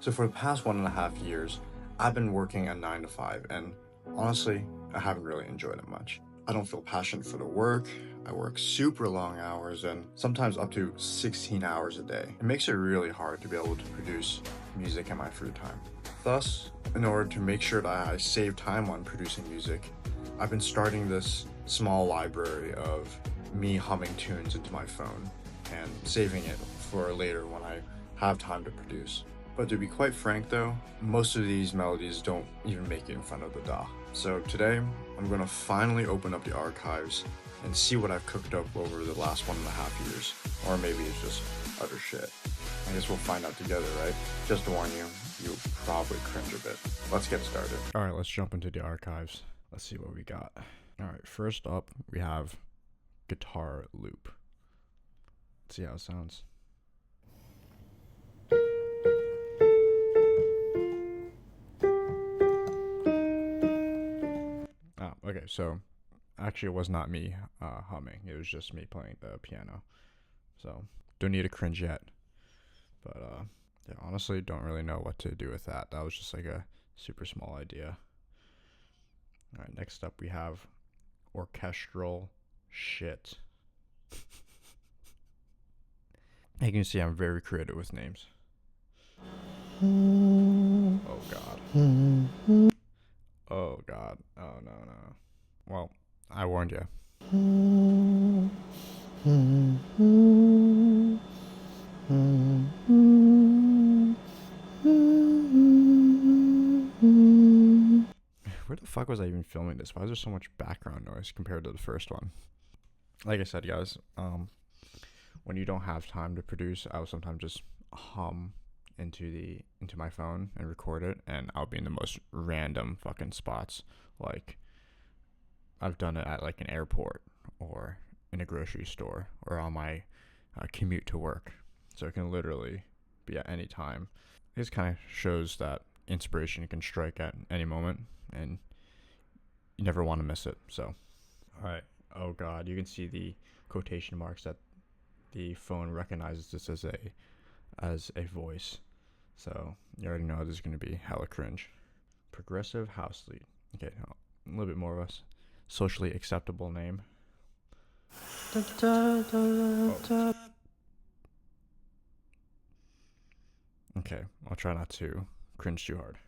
So for the past 1.5 years, I've been working a 9 to 5, and honestly, I haven't really enjoyed it much. I don't feel passionate for the work. I work super long hours and sometimes up to 16 hours a day. It makes it really hard to be able to produce music in my free time. Thus, in order to make sure that I save time on producing music, I've been starting this small library of me humming tunes into my phone and saving it for later when I have time to produce. But to be quite frank though, most of these melodies don't even make it in front of the DAW. So today, I'm gonna finally open up the archives and see what I've cooked up over the last 1.5 years. Or maybe it's just utter shit. I guess we'll find out together, right? Just to warn you, you'll probably cringe a bit. Let's get started. Alright, let's jump into the archives. Let's see what we got. Alright, first up, we have guitar loop. Let's see how it sounds. Okay, so actually it was not me humming. It was just me playing the piano. So don't need to cringe yet. But yeah, honestly, don't really know what to do with that. That was just like a super small idea. All right, next up we have orchestral shit. As you can see, I'm very creative with names. Oh god. Oh god. Oh no. Well, I warned you. Where the fuck was I even filming this? Why is there so much background noise compared to the first one? Like I said, guys, when you don't have time to produce, I will sometimes just hum into my phone and record it, and I'll be in the most random fucking spots. Like I've done it at like an airport or in a grocery store or on my commute to work. So it can literally be at any time. This kind of shows that inspiration can strike at any moment, and you never want to miss it. So, all right. Oh god, you can see the quotation marks that the phone recognizes this as a voice. So you already know this is going to be hella cringe. Progressive house lead. Okay, a little bit more of a socially acceptable name. Oh. Okay, I'll try not to cringe too hard.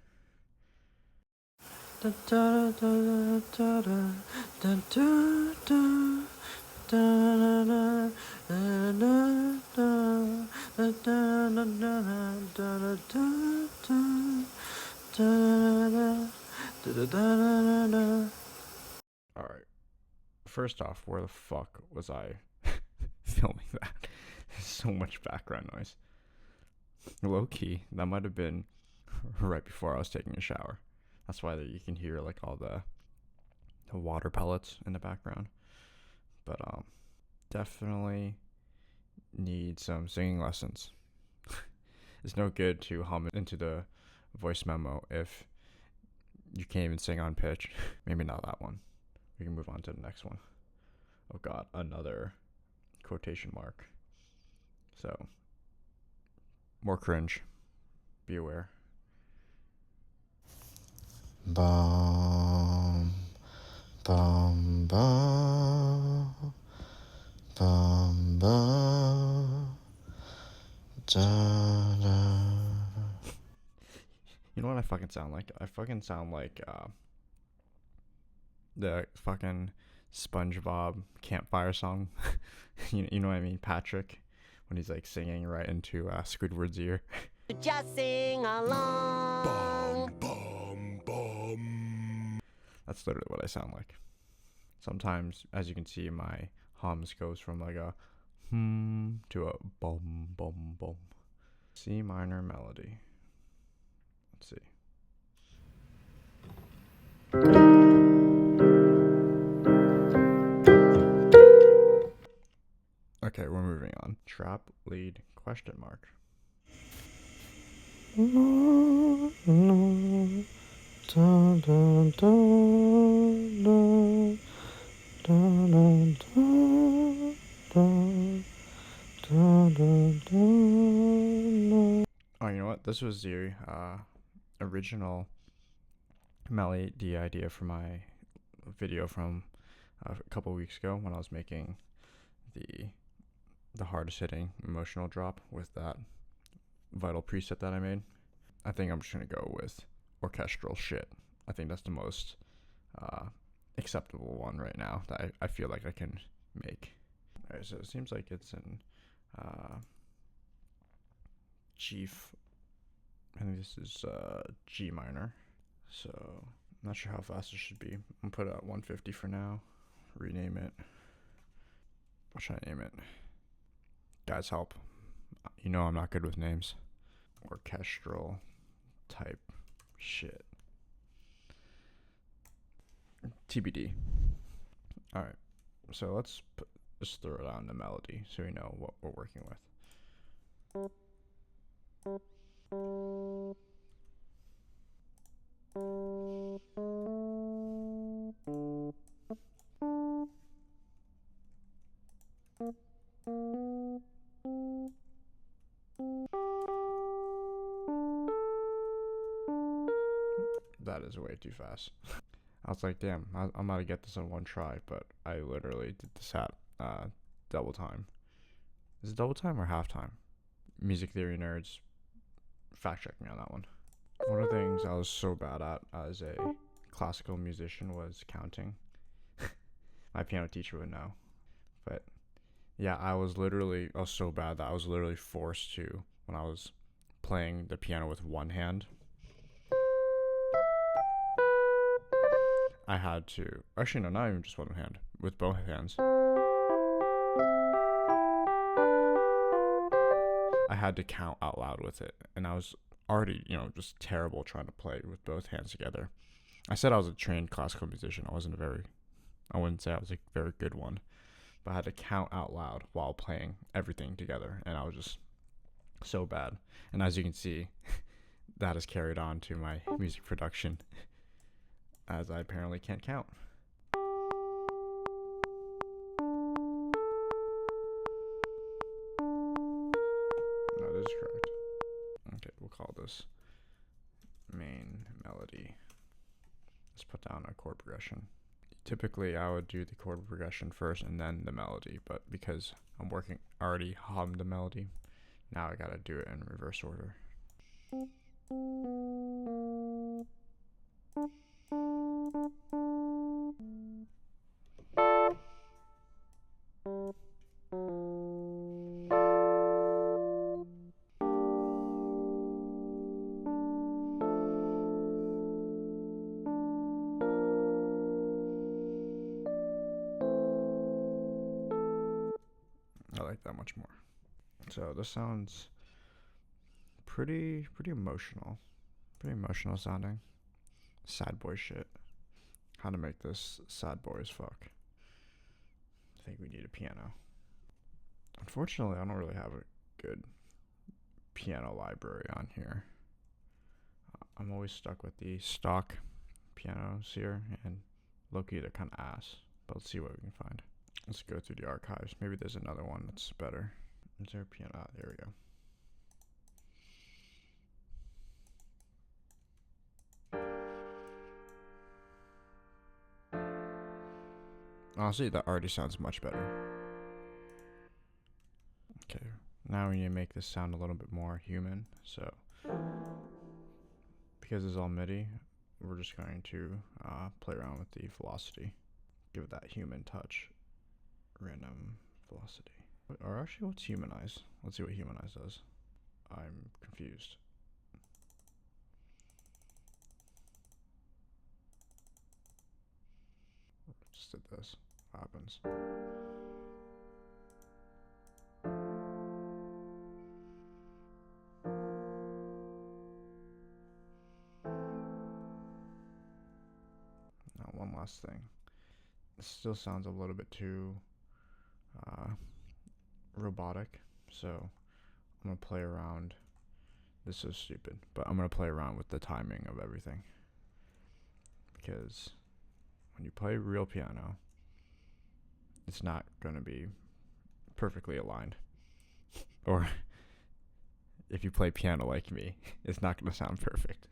Alright. First off, where the fuck was I filming that? There's so much background noise. Low key, that might have been right before I was taking a shower. That's why you can hear like all the water pellets in the background. But definitely need some singing lessons. It's no good to hum into the voice memo if you can't even sing on pitch. Maybe not that one. We can move on to the next one. Oh god, another quotation mark. So, more cringe. Be aware. Bum, bum, bum, bum, bum, da, da. You know what I fucking sound like? I fucking sound like the fucking SpongeBob campfire song. you know what I mean? Patrick, when he's like singing right into Squidward's ear. Just sing along. Bum, bum, bum. That's literally what I sound like. Sometimes, as you can see, my hums goes from like a to a bum, bum, bum. C minor melody. Let's see. Okay, we're moving on. Trap lead question mark. Oh, you know what? this was the original melody idea for my video from a couple weeks ago when I was making the hardest hitting emotional drop with that vital preset that I made. I think I'm just gonna go with orchestral shit. I think that's the most acceptable one right now that I feel like I can make. Alright, so it seems like it's in I think this is G minor. So I'm not sure how fast it should be. I'm gonna put it at 150 for now. Rename it. What should I name it? Guys, help. You know I'm not good with names. Orchestral type shit. TBD. Alright, so let's just throw it on the melody so we know what we're working with. That is way too fast. I was like, damn, I'm about to get this on one try, but I literally did this at double time. Is it double time or half time? Music theory nerds, fact check me on that one. One of the things I was so bad at as a classical musician was counting. My piano teacher would know. But yeah, I was so bad that I was literally forced to, when I was playing the piano with one hand, I had to, actually no, not even just one hand, with both hands. I had to count out loud with it, and I was already, just terrible trying to play with both hands together. I said I was a trained classical musician. I wouldn't say I was a very good one, but I had to count out loud while playing everything together, and I was just so bad. And as you can see, that has carried on to my music production, as I apparently can't count. That is correct. Okay, we'll call this main melody. Let's put down a chord progression. Typically, I would do the chord progression first and then the melody, but because I'm already hummed the melody, now I gotta do it in reverse order. I like that much more. So this sounds pretty emotional. Pretty emotional sounding. Sad boy shit. How to make this sad boy as fuck. I think we need a piano. Unfortunately, I don't really have a good piano library on here. I'm always stuck with the stock pianos here, and low-key they're kind of ass. But let's see what we can find. Let's go through the archives. Maybe there's another one that's better. Is there a piano? Ah, there we go. Honestly, that already sounds much better. Okay, now we need to make this sound a little bit more human. So, because it's all MIDI, we're just going to play around with the velocity. Give it that human touch. Random velocity. Or actually, what's humanize? Let's see what humanize does. I'm confused. Just did this. What happens? Now, one last thing. This still sounds a little bit too robotic, so I'm gonna play around. This is stupid, but I'm gonna play around with the timing of everything, because when you play real piano, it's not gonna be perfectly aligned, or if you play piano like me, it's not going to sound perfect.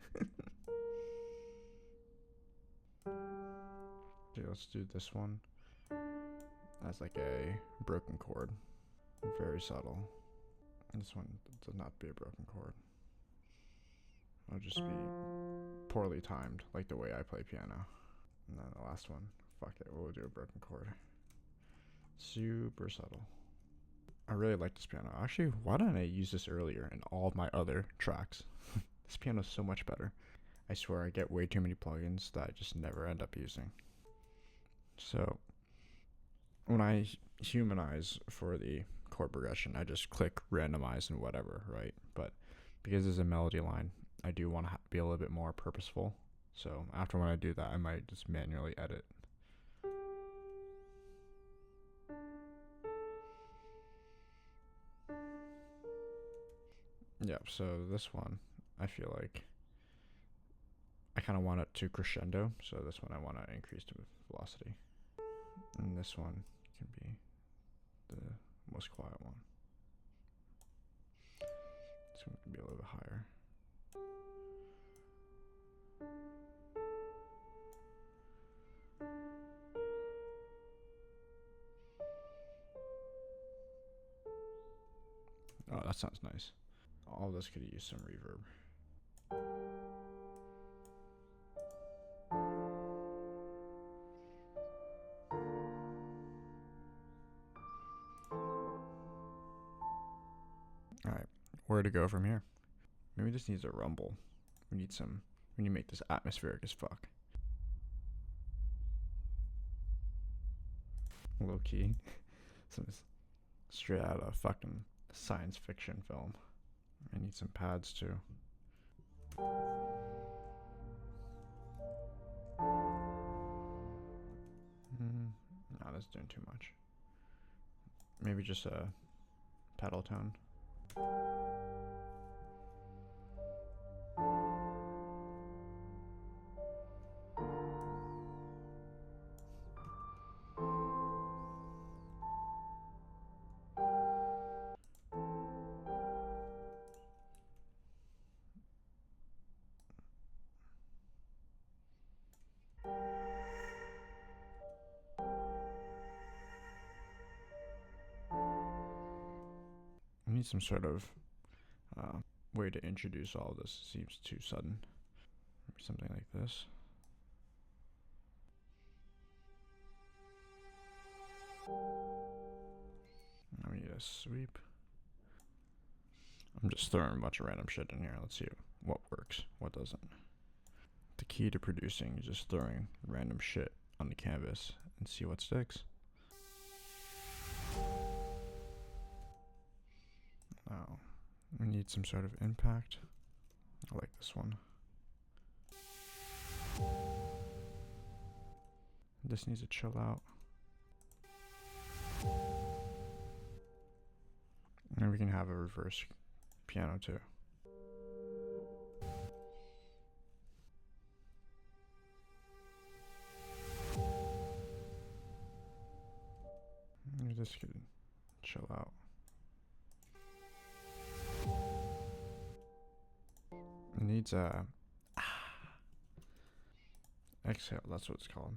Okay, let's do this one as like a broken chord. Very subtle. This one does not be a broken chord. It'll just be poorly timed, like the way I play piano. And then the last one, fuck it, we'll do a broken chord. Super subtle. I really like this piano. Actually, why didn't I use this earlier in all of my other tracks? This piano is so much better. I swear I get way too many plugins that I just never end up using. So when I humanize for the chord progression, I just click randomize and whatever, right? But because there's a melody line, I do want to be a little bit more purposeful. So after when I do that, I might just manually edit. Yep, so this one, I feel like I kind of want it to crescendo, so this one I want to increase the velocity. And this one can be the most quiet one. This one can be a little bit higher. Oh, that sounds nice. All this could use some reverb. Alright, where to go from here? Maybe this needs a rumble. We need to make this atmospheric as fuck. Low key. Some straight out of fucking science fiction film. I need some pads too. No, that's doing too much. Maybe just a pedal tone. I need some sort of way to introduce all of this. It seems too sudden. Maybe something like this. Now we need a sweep. I'm just throwing a bunch of random shit in here. Let's see what works, what doesn't. The key to producing is just throwing random shit on the canvas and see what sticks. Now, we need some sort of impact. I like this one. This needs to chill out. And we can have a reverse piano too. Maybe this could chill out. It needs a exhale, that's what it's called.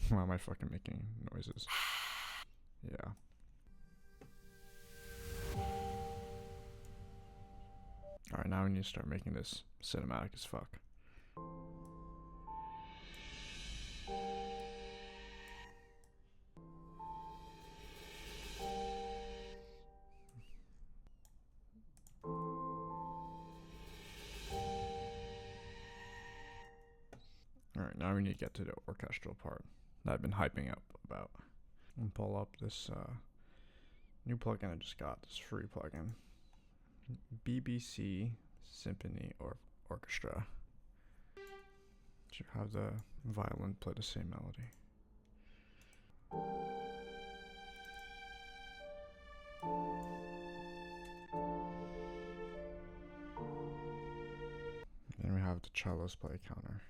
Why am I fucking making noises? Yeah. Alright, now we need to start making this cinematic as fuck. Alright, now we need to get to the orchestral part that I've been hyping up about. And pull up this new plugin I just got, this free plugin. BBC Symphony Orchestra. Should have the violin play the same melody. Then we have the cellos play a counter.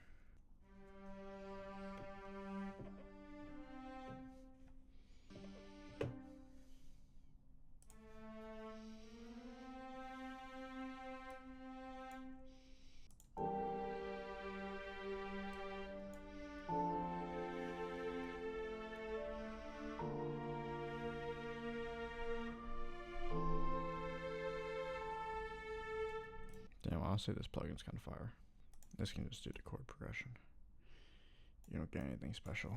Honestly, this plugin's kind of fire. This can just do the chord progression. You don't get anything special.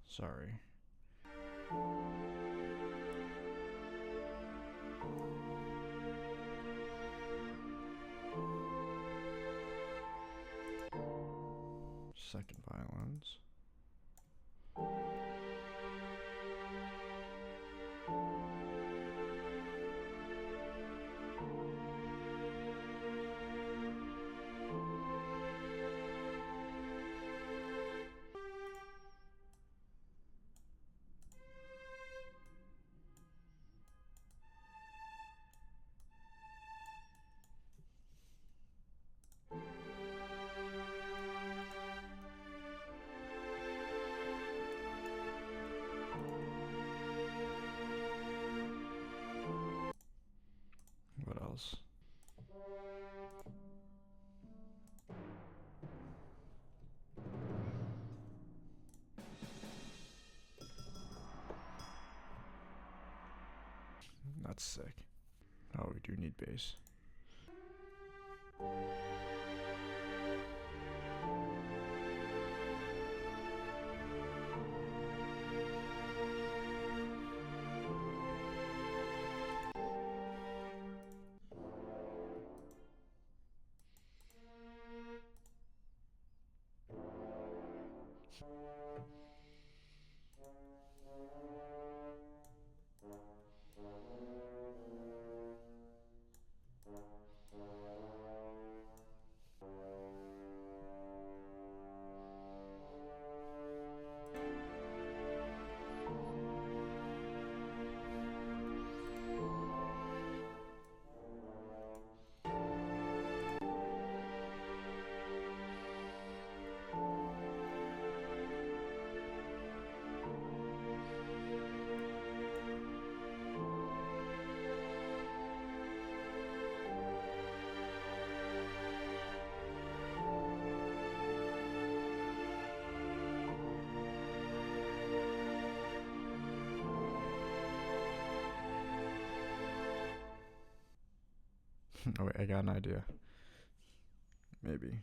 Sorry. Second violins. What else? That's sick. Oh, we do need bass. Oh wait, I got an idea. Maybe.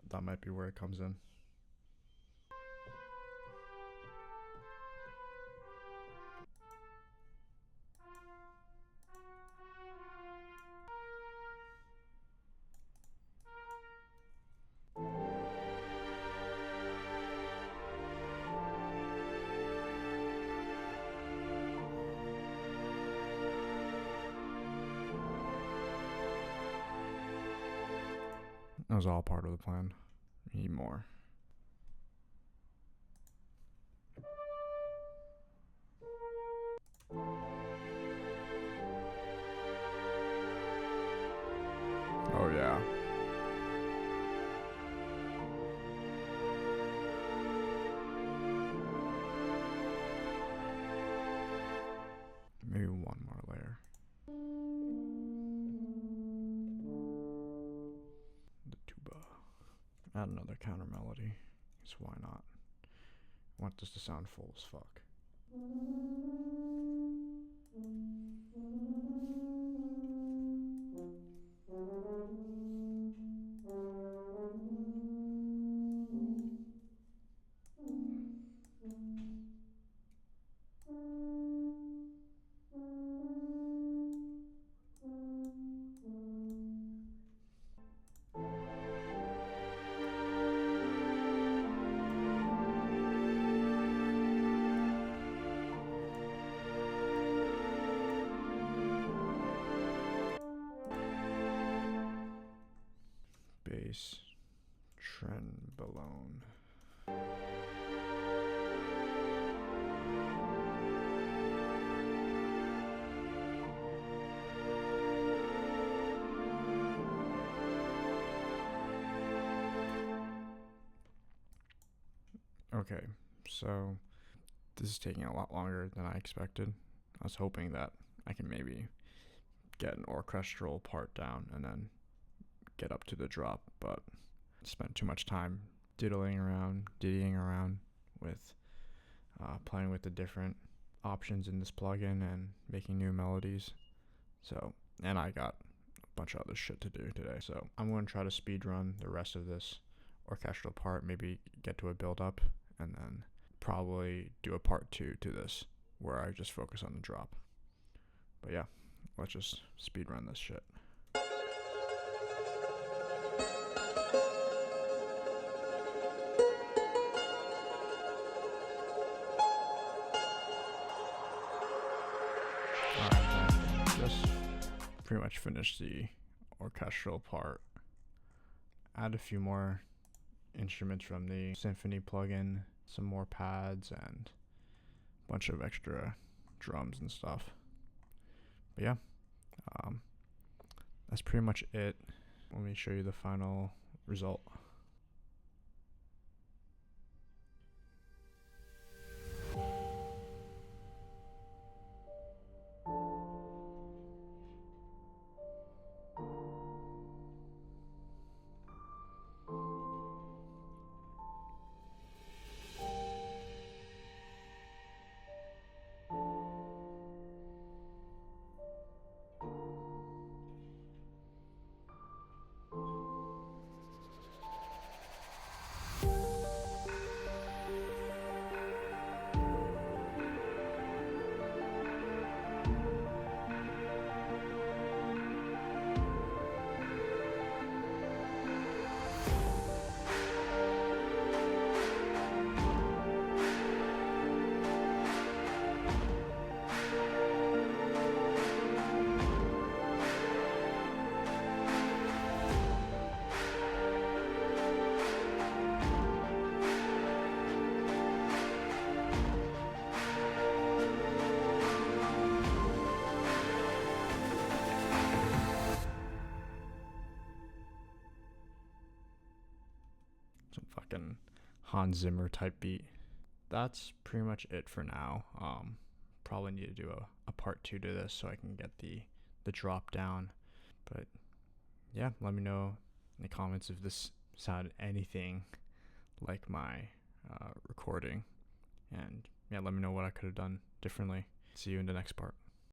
That might be where it comes in. That was all part of the plan. We need more. Oh yeah. Maybe one more layer. The tuba. Add another counter melody. So why not? I want this to sound full as fuck. Bass. Trenbolone. Okay, so this is taking a lot longer than I expected. I was hoping that I can maybe get an orchestral part down and then get up to the drop, but I spent too much time diddying around with playing with the different options in this plugin and making new melodies. So, and I got a bunch of other shit to do today. So I'm going to try to speed run the rest of this orchestral part, maybe get to a build up, and then probably do a part 2 to this where I just focus on the drop. But yeah, let's just speed run this shit. Alright, just pretty much finished the orchestral part. Add a few more instruments from the Symphony plugin, some more pads, and a bunch of extra drums and stuff. But yeah, that's pretty much it. Let me show you the final result. Some fucking Hans Zimmer type beat. That's pretty much it for now. Probably need to do a part 2 to this so I can get the drop down. But yeah, let me know in the comments if this sounded anything like my recording. And yeah, let me know what I could have done differently. See you in the next part.